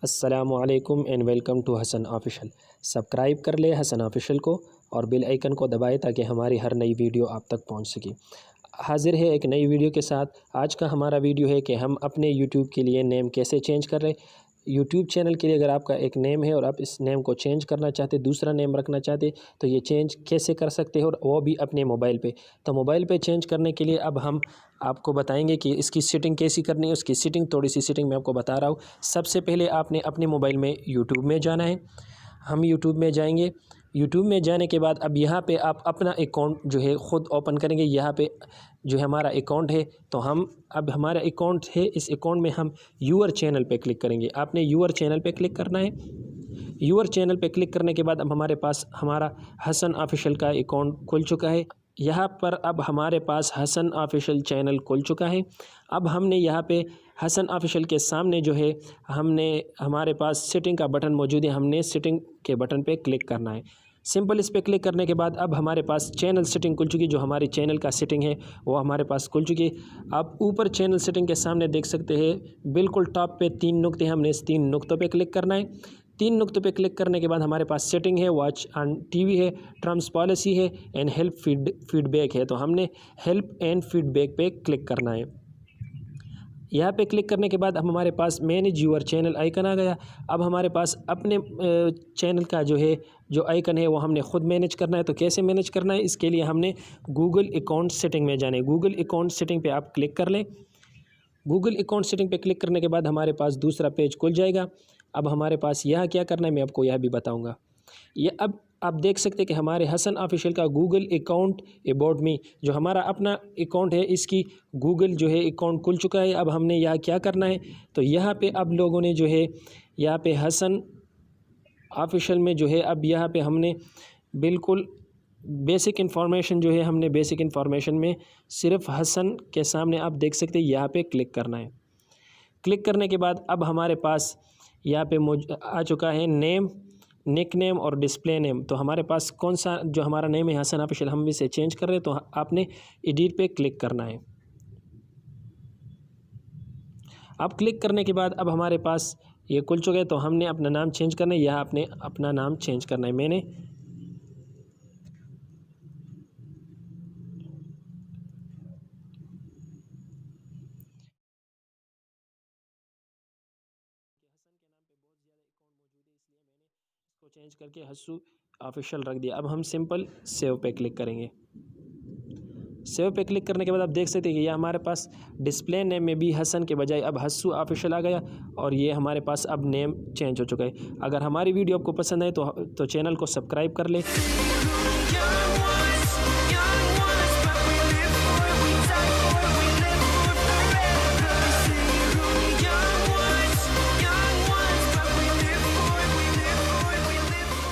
अस्सलामुअलैकुम and welcome to Hasan official. Subscribe कर ले हसन ऑफिशियल को और बेल आइकन को दबाएं ताकि हमारी हर नई वीडियो आप तक पहुंच सके। हाजिर है एक नई वीडियो के साथ। आज का हमारा वीडियो है कि हम अपने यूट्यूब के लिए नेम कैसे चेंज कर रहे। यूट्यूब चैनल के लिए अगर आपका एक नेम है और आप इस नेम को चेंज करना चाहते, दूसरा नेम रखना चाहते, तो ये चेंज कैसे कर सकते हो और वो भी अपने मोबाइल पे। तो मोबाइल पे चेंज करने के लिए अब हम आपको बताएंगे कि इसकी सेटिंग कैसी करनी है। उसकी सेटिंग, थोड़ी सी सेटिंग मैं आपको बता रहा हूँ। सबसे पहले आपने अपने मोबाइल में यूट्यूब में जाना है। हम यूट्यूब में जाएंगे। यूट्यूब में जाने के बाद अब यहाँ पे आप अपना अकाउंट जो है ख़ुद ओपन करेंगे। यहाँ पे जो है हमारा अकाउंट है, तो हम अब हमारा अकाउंट है, इस अकाउंट में हम यूअर चैनल पे क्लिक करेंगे। आपने यूअर चैनल पे क्लिक करना है। यूअर चैनल पे क्लिक करने के बाद अब हमारे पास हमारा हसन ऑफिशियल का अकाउंट खुल चुका है। यहाँ पर अब हमारे पास हसन ऑफिशियल चैनल खुल चुका है। अब हमने यहाँ पे हसन ऑफिशियल के सामने जो है हमारे पास सेटिंग का बटन मौजूद है। हमने सेटिंग के बटन पे क्लिक करना है। सिंपल इस पर क्लिक करने के बाद अब हमारे पास चैनल सेटिंग खुल चुकी है। जो हमारी चैनल का सेटिंग है वो हमारे पास खुल चुकी है। आप ऊपर चैनल सेटिंग के सामने देख सकते हैं, बिल्कुल टॉप पे 3 नुक्ते हैं। हमने इस 3 नुक्तों पे क्लिक करना है। 3 नुक्तों पे क्लिक करने के बाद हमारे पास सेटिंग है, वॉच ऑन टीवी है, टर्म्स पॉलिसी है एंड हेल्प फीडबैक है। तो हमने हेल्प एंड फीडबैक पे क्लिक करना है। यहाँ पे क्लिक करने के बाद अब हमारे पास मैनेज यूअर चैनल आइकन आ गया। अब हमारे पास अपने चैनल का जो आइकन है वो हमने ख़ुद मैनेज करना है। तो कैसे मैनेज करना है, इसके लिए हमने गूगल अकाउंट सेटिंग में जाना है। गूगल अकाउंट सेटिंग पे आप क्लिक कर लें। गूगल अकाउंट सेटिंग पे क्लिक करने के बाद हमारे पास दूसरा पेज खुल जाएगा। अब हमारे पास यह क्या करना है मैं आपको यह भी बताऊँगा। ये अब आप देख सकते हैं कि हमारे हसन ऑफिशियल का गूगल अकाउंट अबाउट मी, जो हमारा अपना अकाउंट है, इसकी गूगल जो है अकाउंट खुल चुका है। अब हमने यहाँ क्या करना है, तो यहाँ पे अब लोगों ने जो है यहाँ पे हसन ऑफिशियल में जो है अब यहाँ पे हमने बिल्कुल बेसिक इन्फॉर्मेशन जो है, हमने बेसिक इन्फॉर्मेशन में सिर्फ हसन के सामने आप देख सकते हैं यहाँ पे क्लिक करना है। क्लिक करने के बाद अब हमारे पास यहाँ पे आ चुका है नेम, निक नेम और डिस्प्ले नेम। तो हमारे पास कौन सा जो हमारा नेम है हसन ऑफिशियल, हम इसे चेंज कर रहे हैं। तो आपने एडिट पे क्लिक करना है। अब क्लिक करने के बाद अब हमारे पास ये खुल चुका है। तो हमने अपना नाम चेंज करना है। यहाँ आपने अपना नाम चेंज करना है। मैंने को चेंज करके हस्सू ऑफिशियल रख दिया। अब हम सिंपल सेव पे क्लिक करेंगे। सेव पे क्लिक करने के बाद आप देख सकते हैं कि यह हमारे पास डिस्प्ले नेम में भी हसन के बजाय अब हस्सू ऑफिशियल आ गया और ये हमारे पास अब नेम चेंज हो चुका है। अगर हमारी वीडियो आपको पसंद आए तो चैनल को सब्सक्राइब कर ले।